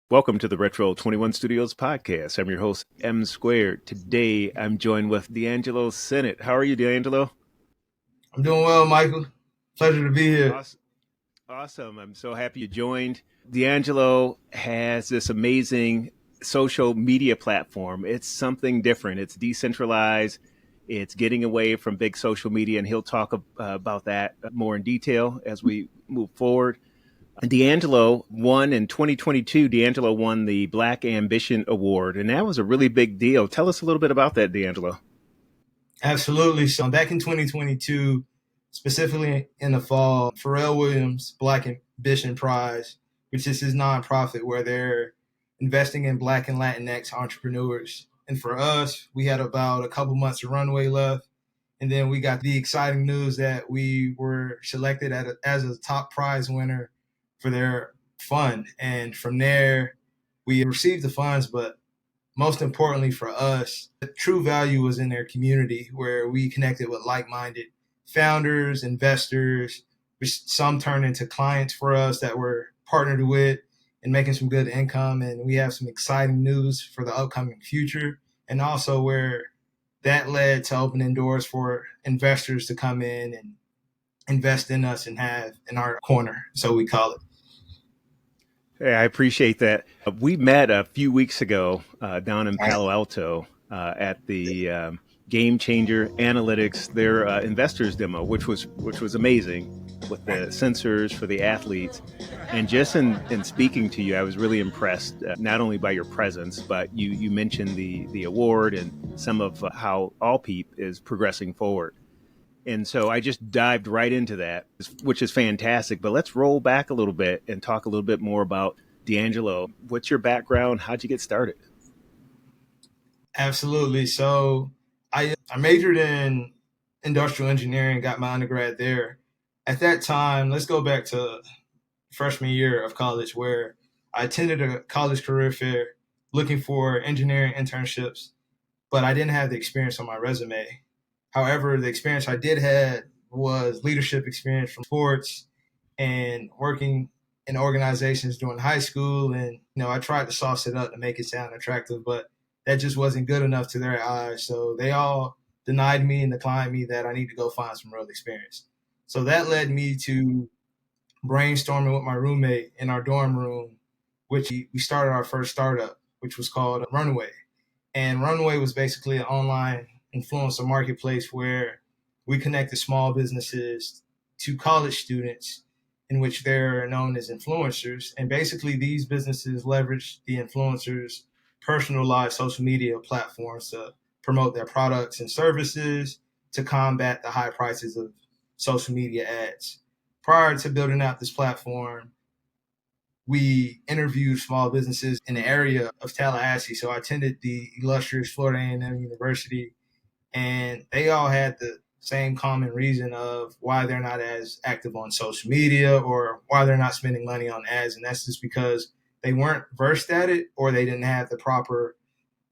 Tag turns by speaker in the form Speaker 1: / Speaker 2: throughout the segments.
Speaker 1: Welcome to the Retro 21 Studios podcast. I'm your host, M Squared. Today, I'm joined with D'Angelo Senat. How are you, D'Angelo?
Speaker 2: I'm doing well, Michael. Pleasure to be here.
Speaker 1: Awesome. Awesome. I'm so happy you joined. D'Angelo has this amazing social media platform. It's something different. It's decentralized. It's getting away from big social media, and he'll talk about that more in detail as we move forward. D'Angelo won in 2022. D'Angelo won the Black Ambition Award, and that was a really big deal. Tell us a little bit about that, D'Angelo.
Speaker 2: Absolutely. So back in 2022, specifically in the fall, Pharrell Williams Black Ambition Prize, which is his nonprofit where they're investing in Black and Latinx entrepreneurs. And for us, we had about a couple months of runway left. And then we got the exciting news that we were selected as a top prize winner for their fund. And from there, we received the funds, but most importantly for us, the true value was in their community where we connected with like-minded founders, investors, which some turned into clients for us that we're partnered with and making some good income. And we have some exciting news for the upcoming future. And also where that led to opening doors for investors to come in and invest in us and have in our corner, so we call it.
Speaker 1: Hey, I appreciate that. We met a few weeks ago down in Palo Alto at the Game Changer Analytics, their investors demo, which was amazing with the sensors for the athletes. And just in speaking to you, I was really impressed not only by your presence, but you mentioned the award and some of how Allpeep is progressing forward. And so I just dived right into that, which is fantastic. But let's roll back a little bit and talk a little bit more about D'Angelo. What's your background? How'd you get started?
Speaker 2: Absolutely. So I majored in industrial engineering, got my undergrad there. At that time, let's go back to freshman year of college where I attended a college career fair looking for engineering internships, but I didn't have the experience on my resume. However, the experience I did have was leadership experience from sports and working in organizations during high school. And, I tried to sauce it up to make it sound attractive, but that just wasn't good enough to their eyes. So they all denied me and declined me that I need to go find some real experience. So that led me to brainstorming with my roommate in our dorm room, which we started our first startup, which was called Runway. And Runway was basically an online influencer marketplace where we connected small businesses to college students in which they're known as influencers. And basically these businesses leverage the influencers' personalized social media platforms to promote their products and services to combat the high prices of social media ads. Prior to building out this platform, we interviewed small businesses in the area of Tallahassee. So I attended the illustrious Florida A&M University, and they all had the same common reason of why they're not as active on social media or why they're not spending money on ads. And that's just because they weren't versed at it or they didn't have the proper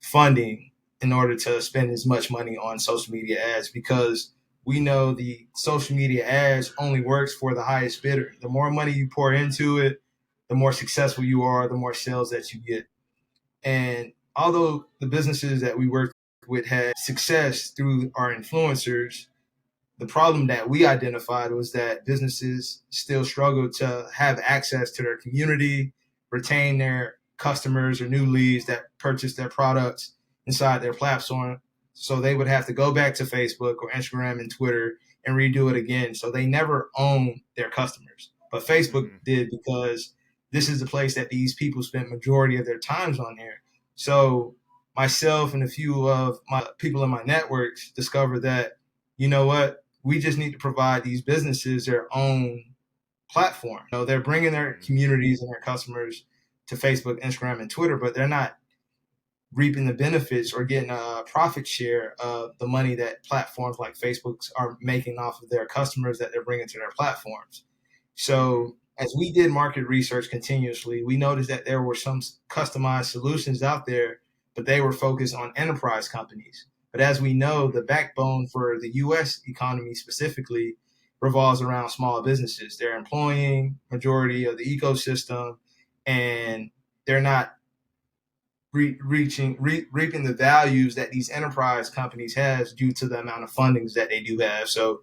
Speaker 2: funding in order to spend as much money on social media ads, because we know the social media ads only works for the highest bidder. The more money you pour into it, the more successful you are, the more sales that you get. And although the businesses that we worked with had success through our influencers, the problem that we identified was that businesses still struggle to have access to their community, retain their customers or new leads that purchase their products inside their platform. So they would have to go back to Facebook or Instagram and Twitter and redo it again. So they never own their customers. But Facebook did, because this is the place that these people spent majority of their times on there. So myself and a few of my people in my networks discovered that, you know what, we just need to provide these businesses their own platform. They're bringing their communities and their customers to Facebook, Instagram, and Twitter, but they're not reaping the benefits or getting a profit share of the money that platforms like Facebook are making off of their customers that they're bringing to their platforms. So as we did market research continuously, we noticed that there were some customized solutions out there, but they were focused on enterprise companies. But as we know, the backbone for the US economy specifically revolves around small businesses. They're employing majority of the ecosystem, and they're not reaping the values that these enterprise companies has due to the amount of fundings that they do have. So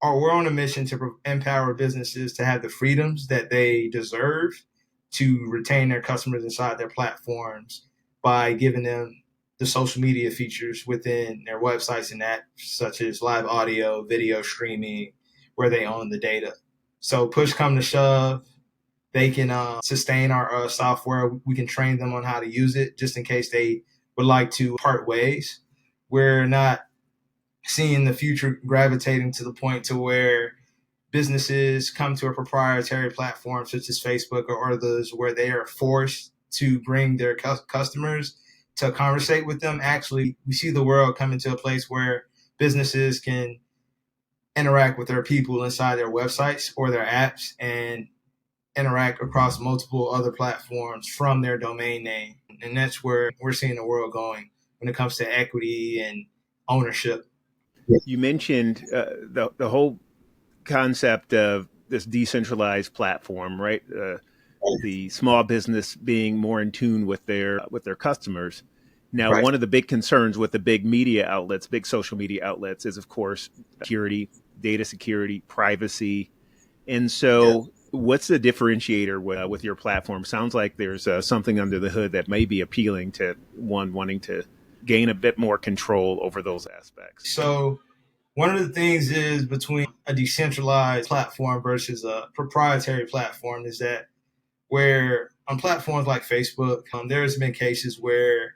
Speaker 2: we're on a mission to empower businesses to have the freedoms that they deserve to retain their customers inside their platforms by giving them the social media features within their websites and apps, such as live audio, video streaming, where they own the data. So push come to shove, they can sustain our software. We can train them on how to use it just in case they would like to part ways. We're not seeing the future gravitating to the point to where businesses come to a proprietary platform such as Facebook or others where they are forced to bring their customers to conversate with them. Actually, we see the world coming to a place where businesses can interact with their people inside their websites or their apps and interact across multiple other platforms from their domain name. And that's where we're seeing the world going when it comes to equity and ownership.
Speaker 1: You mentioned the whole concept of this decentralized platform, right? The small business being more in tune with their customers. Now,
Speaker 2: Right.
Speaker 1: one of the big concerns with the big media outlets, big social media outlets, is of course security, data security, privacy. And
Speaker 2: Yeah.
Speaker 1: so, what's the differentiator with your platform? Sounds like there's something under the hood that may be appealing to one wanting to gain a bit more control over those aspects.
Speaker 2: So one of the things is between a decentralized platform versus a proprietary platform is that where on platforms like Facebook, there's been cases where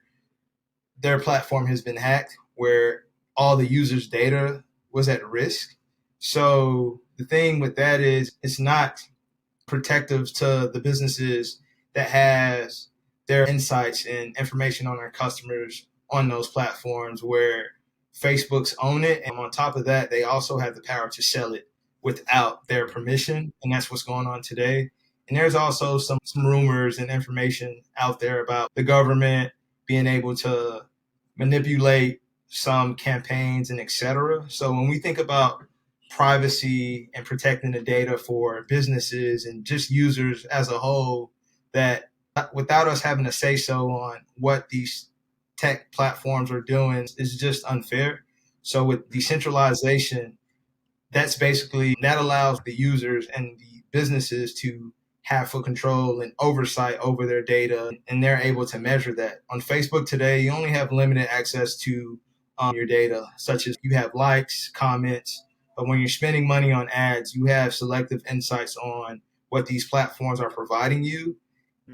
Speaker 2: their platform has been hacked, where all the users' data was at risk. So the thing with that is it's not protective to the businesses that has their insights and information on their customers on those platforms where Facebook's own it. And on top of that, they also have the power to sell it without their permission. And that's what's going on today. And there's also some rumors and information out there about the government being able to manipulate some campaigns and etc. So when we think about privacy and protecting the data for businesses and just users as a whole, that without us having a say so on what these tech platforms are doing is just unfair. So with decentralization, that's basically that allows the users and the businesses to have full control and oversight over their data, and they're able to measure that. On Facebook today, you only have limited access to your data, such as you have likes, comments, but when you're spending money on ads, you have selective insights on what these platforms are providing you.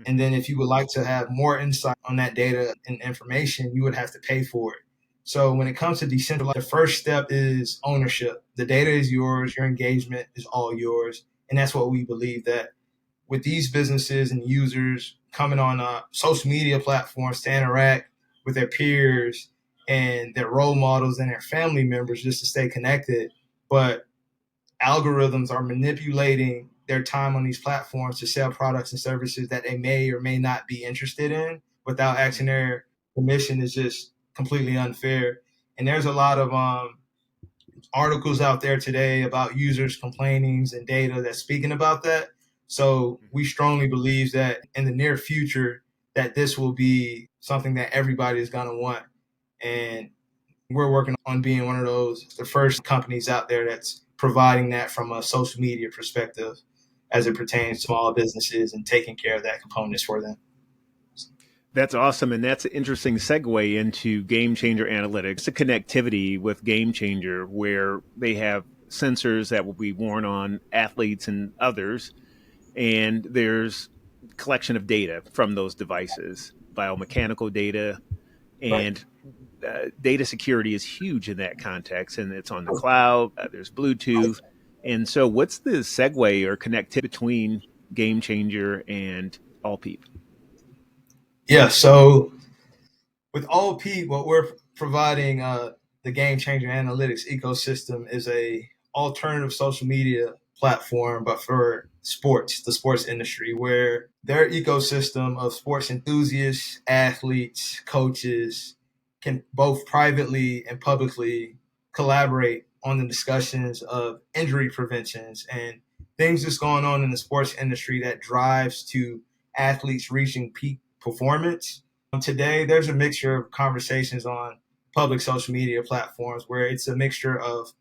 Speaker 2: And then if you would like to have more insight on that data and information, you would have to pay for it. So when it comes to decentralized, the first step is ownership. The data is yours, your engagement is all yours. And that's what we believe, that with these businesses and users coming on social media platforms to interact with their peers and their role models and their family members just to stay connected. But algorithms are manipulating their time on these platforms to sell products and services that they may or may not be interested in without asking their permission is just completely unfair. And there's a lot of articles out there today about users complainings and data that's speaking about that. So we strongly believe that in the near future that this will be something that everybody is going to want. And we're working on being one of those, the first companies out there that's providing that from a social media perspective as it pertains to small businesses and taking care of that components for them.
Speaker 1: That's awesome. And that's an interesting segue into Game Changer Analytics, the connectivity with Game Changer, where they have sensors that will be worn on athletes and others. And there's collection of data from those devices, biomechanical data,
Speaker 2: Right.
Speaker 1: and data security is huge in that context. And it's on the cloud, there's Bluetooth. And so, what's the segue or connectivity between Game Changer and Allpeep?
Speaker 2: Yeah. So with Allpeep, what we're providing the Game Changer Analytics ecosystem is a alternative social media platform, but for sports, the sports industry, where their ecosystem of sports enthusiasts, athletes, coaches can both privately and publicly collaborate on the discussions of injury preventions and things that's going on in the sports industry that drives to athletes reaching peak performance. Today, there's a mixture of conversations on public social media platforms where it's a mixture of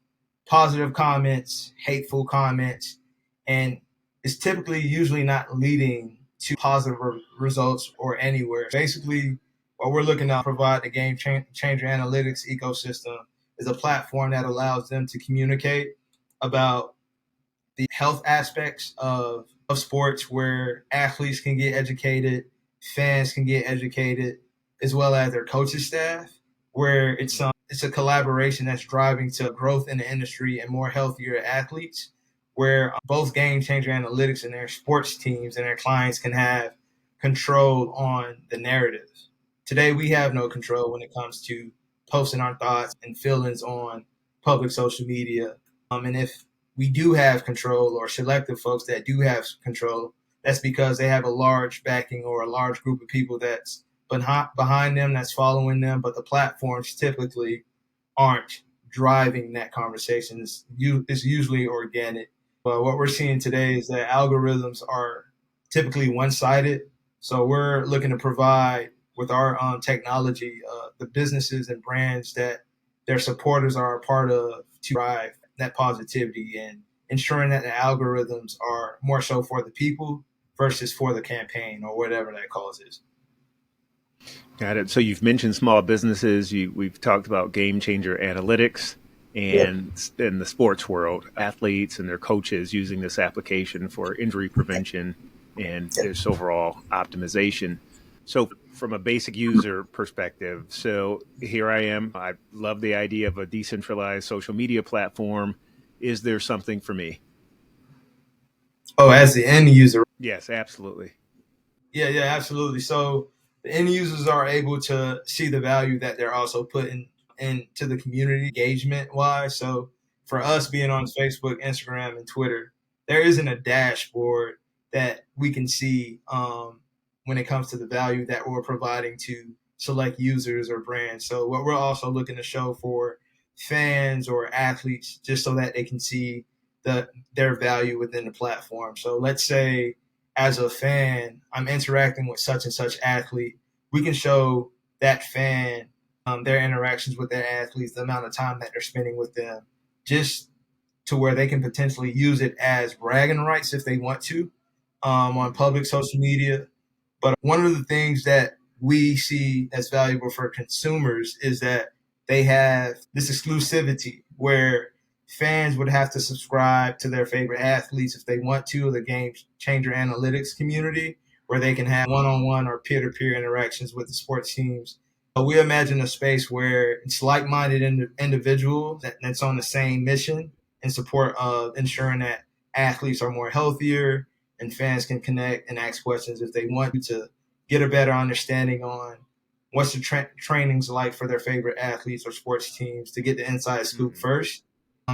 Speaker 2: positive comments, hateful comments, and it's typically usually not leading to positive results or anywhere. Basically, what we're looking to provide the changer analytics ecosystem is a platform that allows them to communicate about the health aspects of sports where athletes can get educated, fans can get educated, as well as their coaching staff, where it's a collaboration that's driving to growth in the industry and more healthier athletes, where both Game Changer Analytics and their sports teams and their clients can have control on the narrative. Today, we have no control when it comes to posting our thoughts and feelings on public social media. And if we do have control or selective folks that do have control, that's because they have a large backing or a large group of people that's behind them, that's following them, but the platforms typically aren't driving that conversation. It's usually organic. But what we're seeing today is that algorithms are typically one-sided. So we're looking to provide with our technology the businesses and brands that their supporters are a part of to drive that positivity and ensuring that the algorithms are more so for the people versus for the campaign or whatever that cause is.
Speaker 1: Got it. So you've mentioned small businesses. We've talked about game changer analytics
Speaker 2: Yep.
Speaker 1: and in the sports world, athletes and their coaches using this application for injury prevention and just overall optimization. So from a basic user perspective, so here I am. I love the idea of a decentralized social media platform. Is there something for me?
Speaker 2: Oh, as the end user.
Speaker 1: Yes, absolutely.
Speaker 2: Yeah, absolutely. So the end users are able to see the value that they're also putting into the community engagement wise. So for us being on Facebook, Instagram, and Twitter, there isn't a dashboard that we can see when it comes to the value that we're providing to select users or brands. So what we're also looking to show for fans or athletes, just so that they can see their value within the platform. So let's say as a fan, I'm interacting with such and such athlete. We can show that fan their interactions with their athletes, the amount of time that they're spending with them, just to where they can potentially use it as bragging rights if they want to on public social media. But one of the things that we see that's valuable for consumers is that they have this exclusivity where fans would have to subscribe to their favorite athletes if they want to, the game changer analytics community, where they can have one-on-one or peer-to-peer interactions with the sports teams. We imagine a space where it's like-minded individuals that's on the same mission in support of ensuring that athletes are more healthier and fans can connect and ask questions if they want to get a better understanding on what's the trainings like for their favorite athletes or sports teams to get the inside scoop
Speaker 1: Mm-hmm.
Speaker 2: first.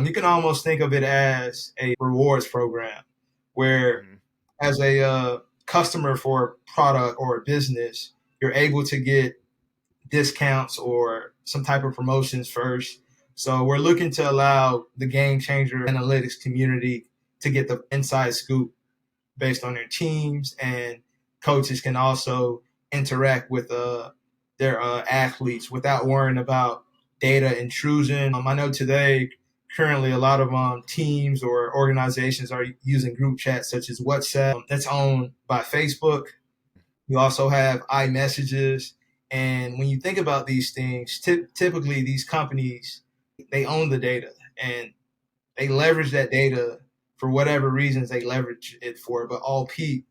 Speaker 2: You can almost think of it as a rewards program where,
Speaker 1: Mm-hmm.
Speaker 2: as a customer for a product or a business, you're able to get discounts or some type of promotions first. So we're looking to allow the game changer analytics community to get the inside scoop based on their teams, and coaches can also interact with their athletes without worrying about data intrusion. I know today, currently, a lot of teams or organizations are using group chats such as WhatsApp that's owned by Facebook. You also have iMessages. And when you think about these things, typically these companies, they own the data and they leverage that data for whatever reasons they leverage it for. But Allpeep,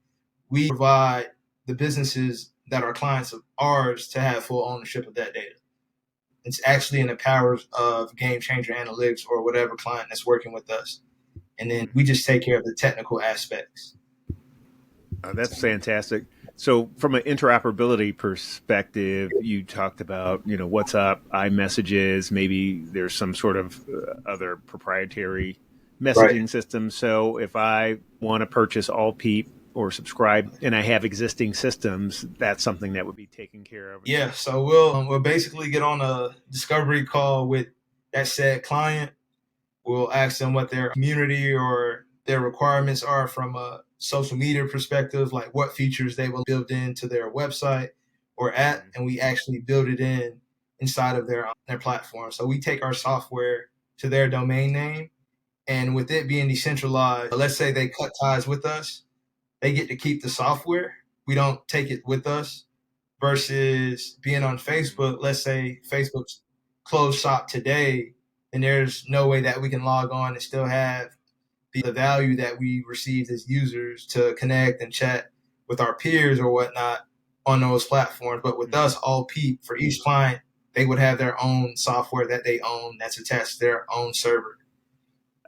Speaker 2: we provide the businesses that are clients of ours to have full ownership of that data. It's actually in the powers of Game Changer Analytics or whatever client that's working with us. And then we just take care of the technical aspects.
Speaker 1: That's fantastic. So, from an interoperability perspective, you talked about WhatsApp, iMessages. Maybe there's some sort of other proprietary
Speaker 2: Right.
Speaker 1: messaging system. So, if I want to purchase Allpeep or subscribe, and I have existing systems, that's something that would be taken care of.
Speaker 2: Yeah. So we'll basically get on a discovery call with that said client. We'll ask them what their community or their requirements are from a social media perspective, like what features they will build into their website or app,
Speaker 1: Mm-hmm.
Speaker 2: and we actually build it inside of their platform. So we take our software to their domain name, and with it being decentralized, let's say they cut ties with us, they get to keep the software. We don't take it with us versus being on
Speaker 1: Mm-hmm.
Speaker 2: Facebook. Let's say Facebook's closed shop today, and there's no way that we can log on and still have the value that we received as users to connect and chat with our peers or whatnot on those platforms. But with
Speaker 1: Mm-hmm.
Speaker 2: us, Allpeep, for each client, they would have their own software that they own that's attached to their own server.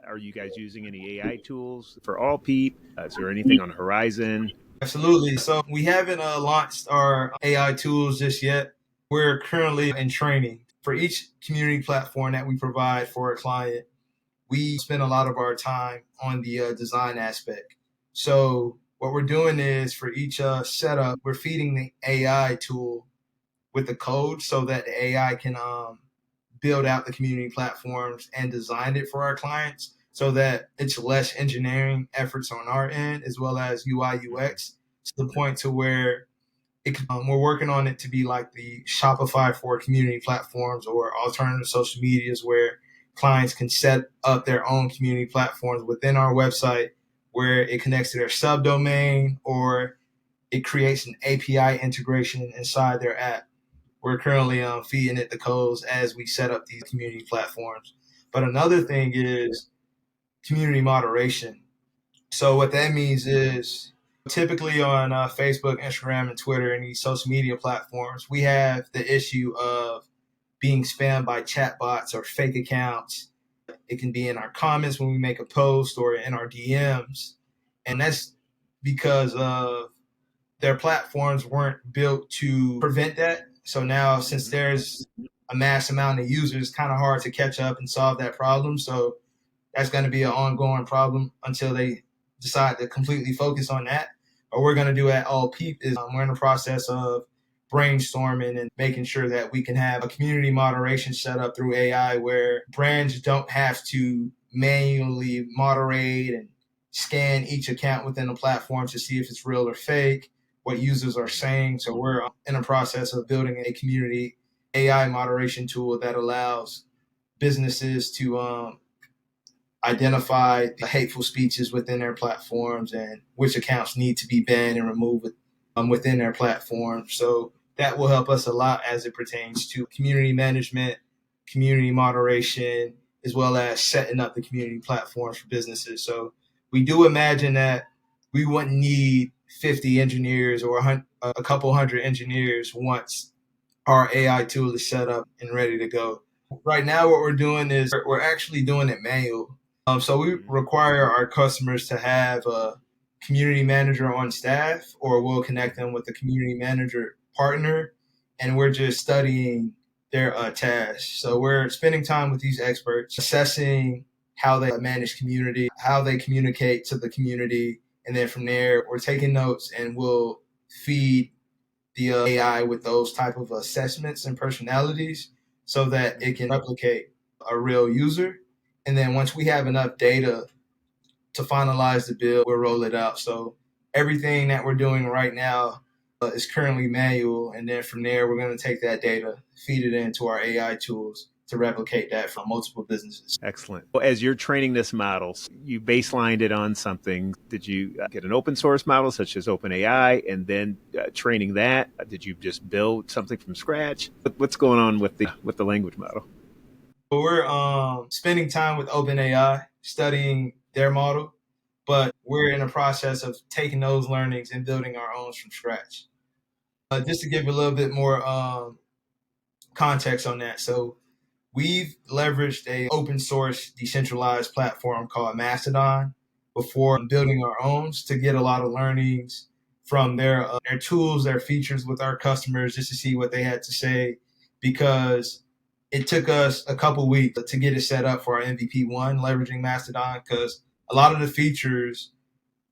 Speaker 1: Are you guys using any AI tools for Allpeep? Is there anything on the horizon?
Speaker 2: Absolutely. So we haven't launched our AI tools just yet. We're currently in training for each community platform that we provide for a client. We spend a lot of our time on the design aspect. So what we're doing is for each setup, we're feeding the AI tool with the code so that the AI can build out the community platforms and design it for our clients so that it's less engineering efforts on our end as well as UI
Speaker 1: Mm-hmm.
Speaker 2: UX to the point to where we're working on it to be like the Shopify for community platforms or alternative social medias where clients can set up their own community platforms within our website where it connects to their subdomain or it creates an API integration inside their app. We're currently feeding it the codes as we set up these community platforms. But another thing is community moderation. So what that means is typically on Facebook, Instagram, and Twitter and these social media platforms, we have the issue of being spammed by chatbots or fake accounts. It can be in our comments when we make a post or in our DMs. And that's because of their platforms weren't built to prevent that. So now, since
Speaker 1: Mm-hmm.
Speaker 2: there's a mass amount of users, it's kind of hard to catch up and solve that problem. So that's going to be an ongoing problem until they decide to completely focus on that. What we're going to do at Allpeep is we're in the process of brainstorming and making sure that we can have a community moderation set up through AI where brands don't have to manually moderate and scan each account within the platform to see if it's real or fake, what users are
Speaker 1: Mm-hmm.
Speaker 2: saying. So we're in the process of building a community AI moderation tool that allows businesses to identify the hateful speeches within their platforms and which accounts need to be banned and removed within their platform. So that will help us a lot as it pertains to community management, community moderation, as well as setting up the community platforms for businesses. So we do imagine that we wouldn't need 50 engineers or a couple hundred engineers once our AI tool is set up and ready to go. Right now, what we're doing is we're actually doing it manual. So we
Speaker 1: Mm-hmm.
Speaker 2: require our customers to have a community manager on staff, or we'll connect
Speaker 1: Mm-hmm.
Speaker 2: them with a community manager partner, and we're just studying their tasks. So we're spending time with these experts, assessing how they manage community, how they communicate to the community, and then from there, we're taking notes and we'll feed the AI with those type of assessments and personalities so that it
Speaker 1: Mm-hmm.
Speaker 2: can replicate a real user. And then once we have enough data to finalize the build, we'll roll it out. So everything that we're doing right now is currently manual. And then from there, we're going to take that data, feed it into our AI tools to replicate that from multiple businesses.
Speaker 1: Excellent. Well, as you're training this model, you baselined it on something. Did you get an open source model such as OpenAI and then training that? Did you just build something from scratch? What's going on with the language model?
Speaker 2: So we're spending time with OpenAI, studying their model, but we're in the process of taking those learnings and building our own from scratch. Just to give you a little bit more context on that. So we've leveraged a open source decentralized platform called Mastodon before building our own to get a lot of learnings from their tools, their features with our customers, just to see what they had to say. Because it took us a couple weeks to get it set up for our MVP 1, leveraging Mastodon, because a lot of the features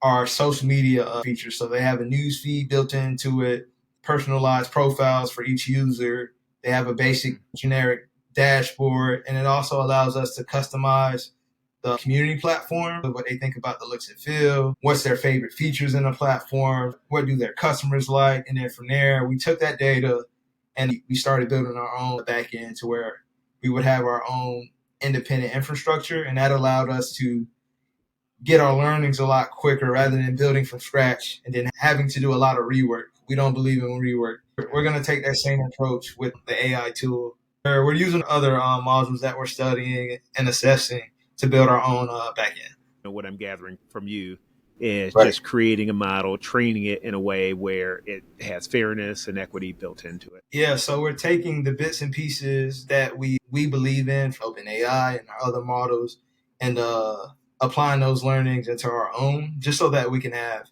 Speaker 2: are social media features. So they have a news feed built into it, personalized profiles for each user. They have a
Speaker 1: Mm-hmm.
Speaker 2: basic generic dashboard, and it also allows us to customize the community platform, what they think about the looks and feel, what's their favorite features in the platform, what do their customers like. And then from there, we took that data and we started building our own back end to where we would have our own independent infrastructure. And that allowed us to get our learnings a lot quicker rather than building from scratch and then having to do a lot of rework. We don't believe in rework. We're going to take that same approach with the AI tool. We're using other modules that we're studying and assessing to build our own backend.
Speaker 1: What I'm gathering from you is
Speaker 2: Right.
Speaker 1: just creating a model, training it in a way where it has fairness and equity built into it.
Speaker 2: Yeah, so we're taking the bits and pieces that we believe in from OpenAI and our other models and applying those learnings into our own just so that we can have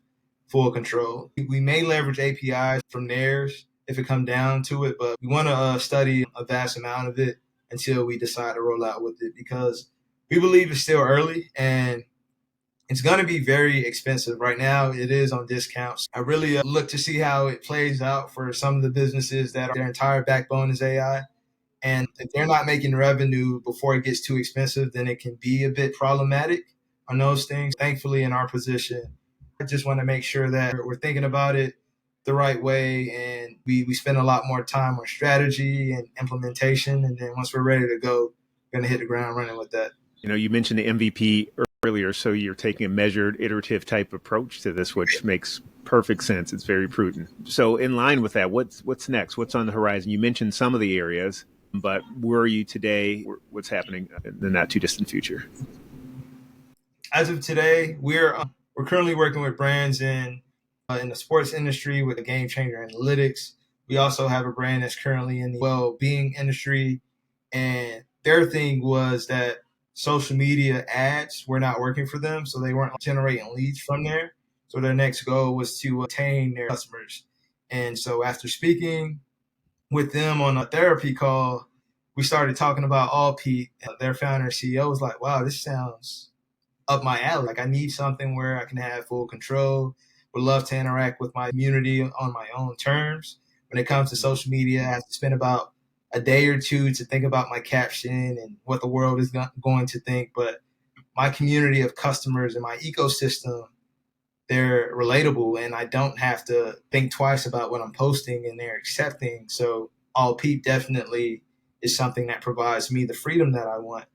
Speaker 2: full control. We may leverage APIs from theirs if it comes down to it, but we want to study a vast amount of it until we decide to roll out with it because we believe it's still early and it's going to be very expensive. Right now, it is on discounts. I really look to see how it plays out for some of the businesses that their entire backbone is AI. And if they're not making revenue before it gets too expensive, then it can be a bit problematic on those things. Thankfully, in our position, I just want to make sure that we're thinking about it the right way and we spend a lot more time on strategy and implementation. And then once we're ready to go, we're going to hit the ground running with that.
Speaker 1: You mentioned the MVP earlier, so you're taking a measured, iterative type approach to this, which makes perfect sense. It's very prudent. So, in line with that, what's next? What's on the horizon? You mentioned some of the areas, but where are you today? What's happening in the not too distant future?
Speaker 2: As of today, we're currently working with brands in the sports industry with the Game Changer Analytics. We also have a brand that's currently in the well-being industry, and their thing was that social media ads were not working for them, so they weren't generating leads from there. So their next goal was to attain their customers. And so after speaking with them on a therapy call, we started talking about Allpeep. Their founder and CEO was like, "Wow, this sounds up my alley. Like I need something where I can have full control. Would love to interact with my community on my own terms. When it comes to social media, I have to spend about a day or two to think about my caption and what the world is going to think. But my community of customers and my ecosystem, they're relatable and I don't have to think twice about what I'm posting and they're accepting. So All Peep definitely is something that provides me the freedom that I want.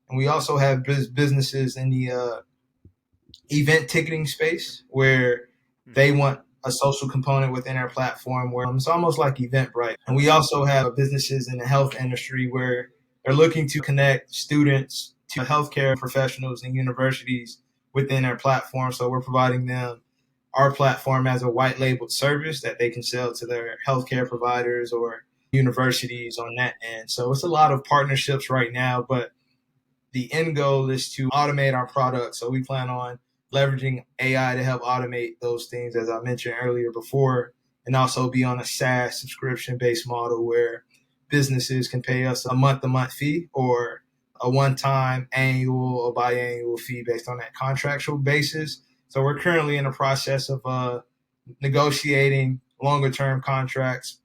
Speaker 2: And we also have businesses in the event ticketing space where they want a social component within our platform where it's almost like Eventbrite. And we also have businesses in the health industry where they're looking to connect students to healthcare professionals and universities within our platform. So we're providing them our platform as a white labeled service that they can sell to their healthcare providers or universities on that end. So it's a lot of partnerships right now, but the end goal is to automate our product. So we plan on leveraging AI to help automate those things, as I mentioned earlier before, and also be on a SaaS subscription based model where businesses can pay us a month fee or a one time annual or biannual fee based on that contractual basis. So we're currently in the process of negotiating longer term contracts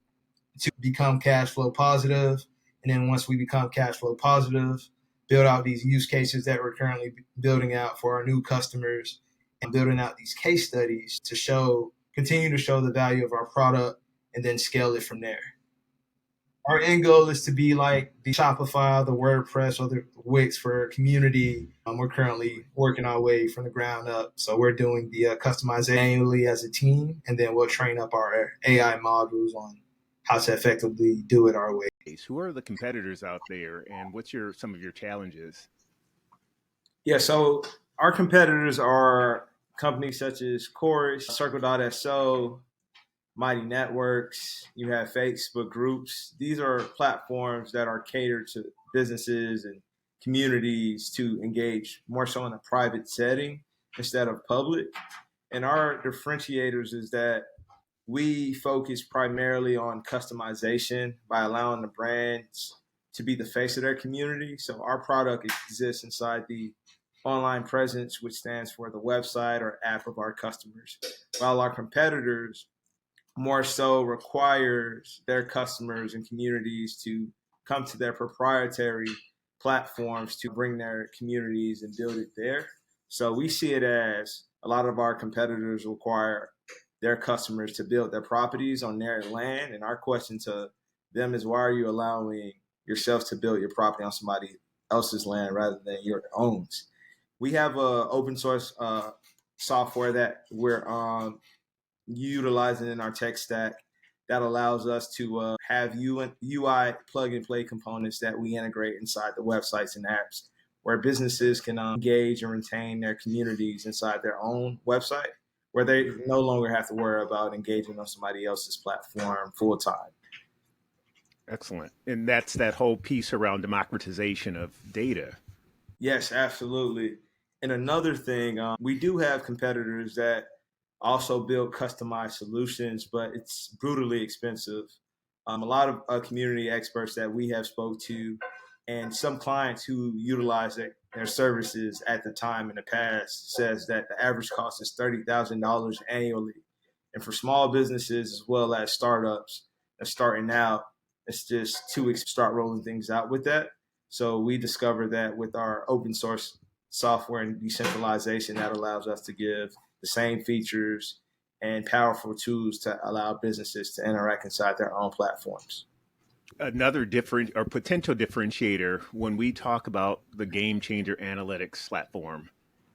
Speaker 2: to become cash flow positive. And then once we become cash flow positive, build out these use cases that we're currently building out for our new customers and building out these case studies to continue to show the value of our product and then scale it from there. Our end goal is to be like the Shopify, the WordPress, or the Wix for community. We're currently working our way from the ground up. So we're doing the customization annually as a team, and then we'll train up our AI models on how to effectively do it our way.
Speaker 1: Who are the competitors out there, and what's some of your challenges?
Speaker 2: Yeah, so our competitors are companies such as Chorus, Circle.so, Mighty Networks, you have Facebook groups. These are platforms that are catered to businesses and communities to engage more so in a private setting instead of public. And our differentiators is that we focus primarily on customization by allowing the brands to be the face of their community. So our product exists inside the online presence, which stands for the website or app of our customers, while our competitors more so requires their customers and communities to come to their proprietary platforms to bring their communities and build it there. So we see it as a lot of our competitors require their customers to build their properties on their land. And our question to them is, why are you allowing yourself to build your property on somebody else's land rather than your own? We have a open source software that we're utilizing in our tech stack that allows us to have UI plug and play components that we integrate inside the websites and apps where businesses can engage and retain their communities inside their own website, where they no longer have to worry about engaging on somebody else's platform full time.
Speaker 1: Excellent. And that's that whole piece around democratization of data.
Speaker 2: Yes, absolutely. And another thing, we do have competitors that also build customized solutions, but it's brutally expensive. A lot of community experts that we have spoke to and some clients who utilize their services at the time in the past says that the average cost is $30,000 annually. And for small businesses as well as startups that's starting out, it's just too expensive to start rolling things out with that. So we discovered that with our open source software and decentralization, that allows us to give the same features and powerful tools to allow businesses to interact inside their own platforms.
Speaker 1: Another different or potential differentiator when we talk about the game changer analytics platform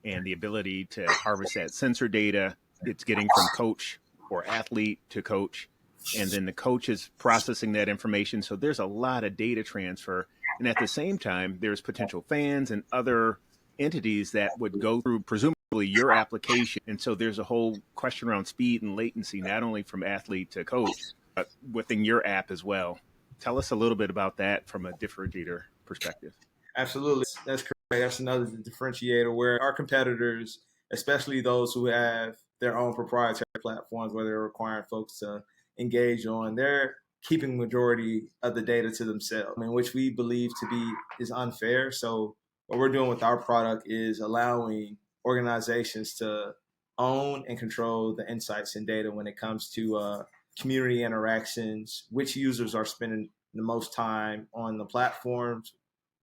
Speaker 1: and the ability to harvest that sensor data, it's getting from coach or athlete to coach, and then the coach is processing that information. So there's a lot of data transfer. And at the same time, there's potential fans and other entities that would go through presumably your application. And so there's a whole question around speed and latency, not only from athlete to coach, but within your app as well. Tell us a little bit about that from a differentiator perspective.
Speaker 2: Absolutely. That's correct. That's another differentiator where our competitors, especially those who have their own proprietary platforms where they're requiring folks to engage on, they're keeping majority of the data to themselves, which we believe to be is unfair. So what we're doing with our product is allowing organizations to own and control the insights and data when it comes to community interactions, which users are spending the most time on the platforms,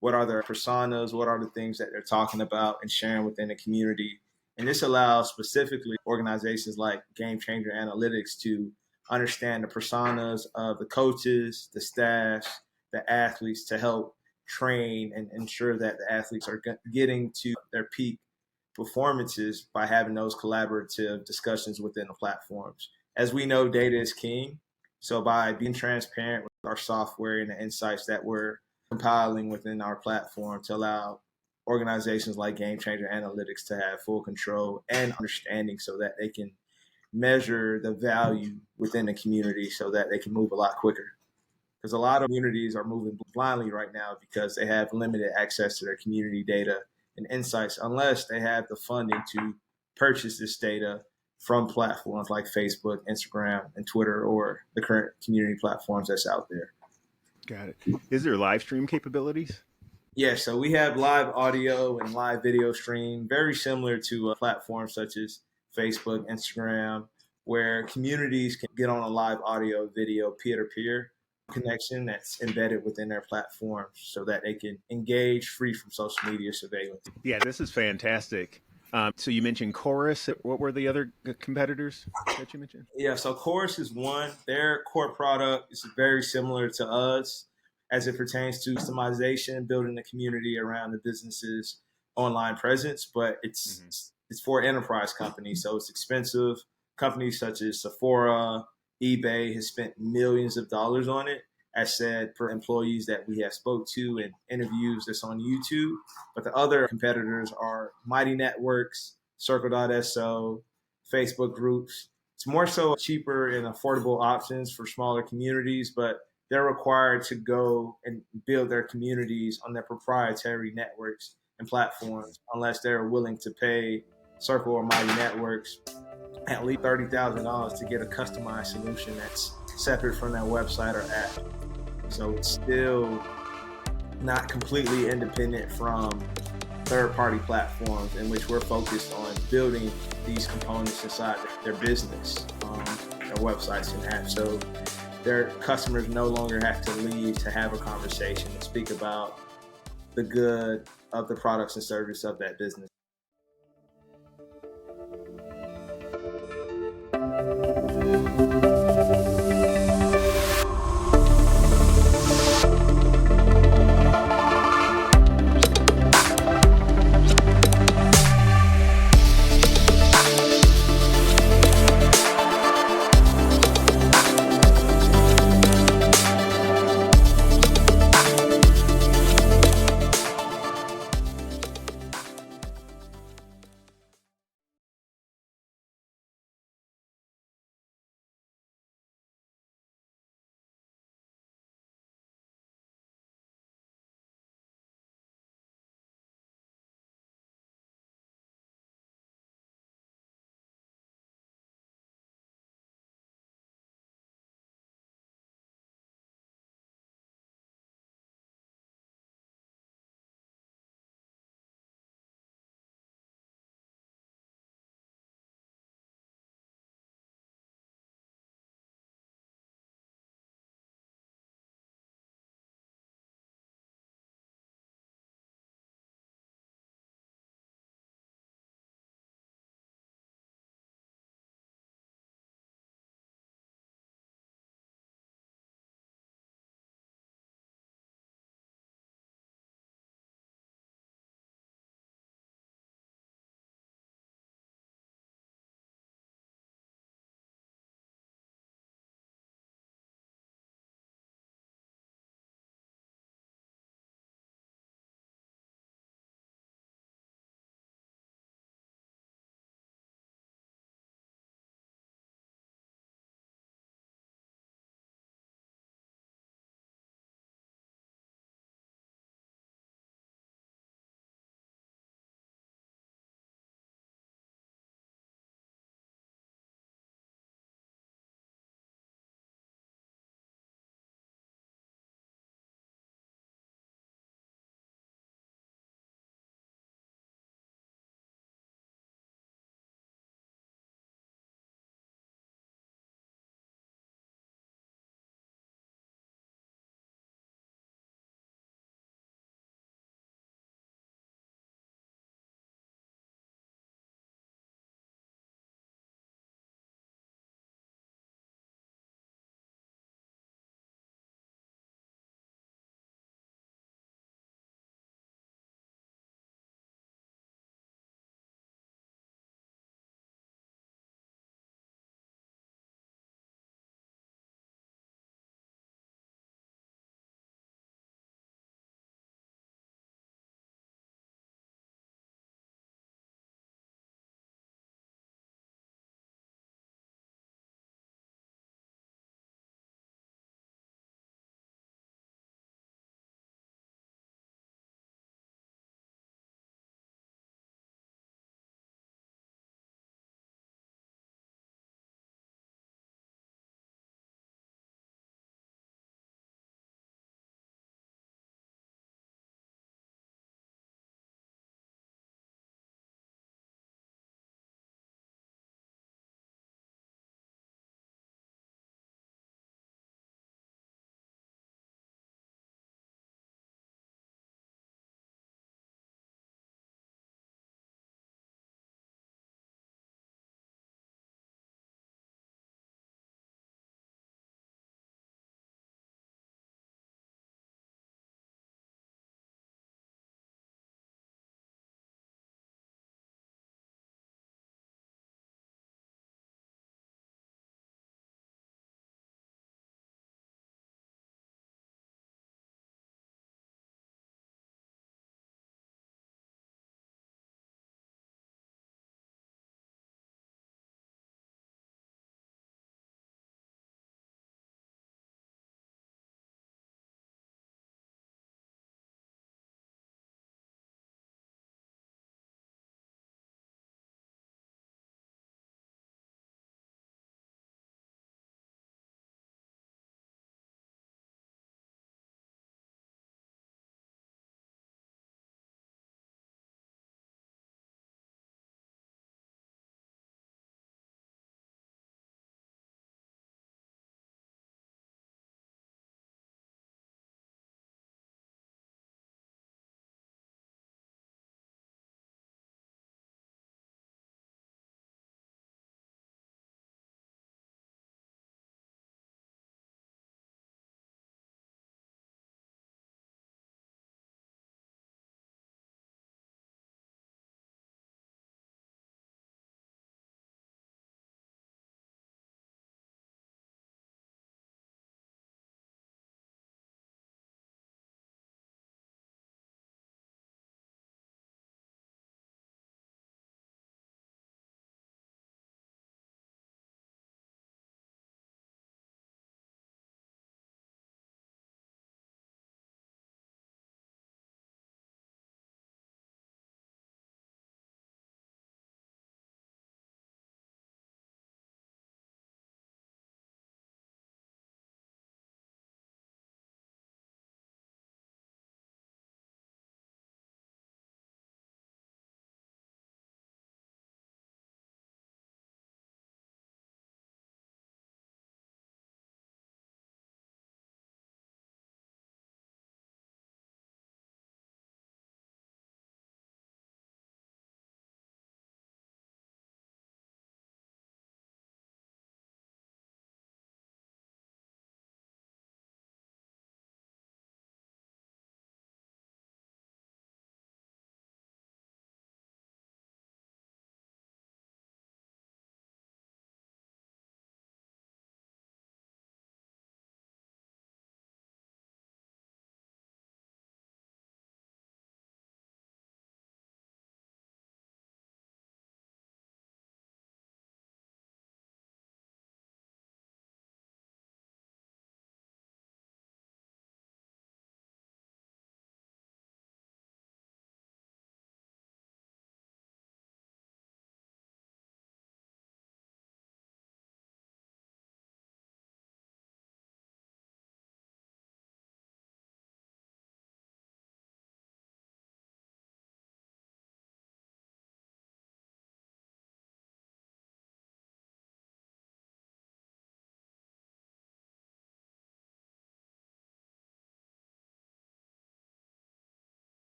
Speaker 2: what are their personas, what are the things that they're talking about and sharing within the community. And this allows specifically organizations like Game Changer Analytics to understand the personas of the coaches, the staffs, the athletes to help train and ensure that the athletes are getting to their peak performances by having those collaborative discussions within the platforms. As we know, data is king. So by being transparent with our software and the insights that we're compiling within our platform to allow organizations like Game Changer Analytics to have full control and understanding so that they can measure the value within the community so that they can move a lot quicker. Because a lot of communities are moving blindly right now because they have limited access to their community data and insights unless they have the funding to purchase this data from platforms like Facebook, Instagram, and Twitter, or the current community platforms that's out there.
Speaker 1: Got it. Is there live stream capabilities?
Speaker 2: Yeah, so we have live audio and live video stream, very similar to platforms such as Facebook, Instagram, where communities can get on a live audio, video, peer-to-peer connection that's embedded within their platforms so that they can engage free from social media surveillance.
Speaker 1: Yeah, this is fantastic. So you mentioned Chorus. What were the other competitors that you mentioned?
Speaker 2: Yeah, so Chorus is one. Their core product is very similar to us as it pertains to customization, building the community around the business's online presence, but it's for enterprise companies, so it's expensive. Companies such as Sephora, eBay has spent millions of dollars on it, as said for employees that we have spoke to and interviews that's on YouTube. But the other competitors are Mighty Networks, Circle.so, Facebook groups. It's more so cheaper and affordable options for smaller communities, but they're required to go and build their communities on their proprietary networks and platforms unless they're willing to pay Circle or Mighty Networks at least $30,000 to get a customized solution that's separate from their website or app. So it's still not completely independent from third-party platforms in which we're focused on building these components inside their business, their websites and apps. So their customers no longer have to leave to have a conversation and speak about the good of the products and service of that business.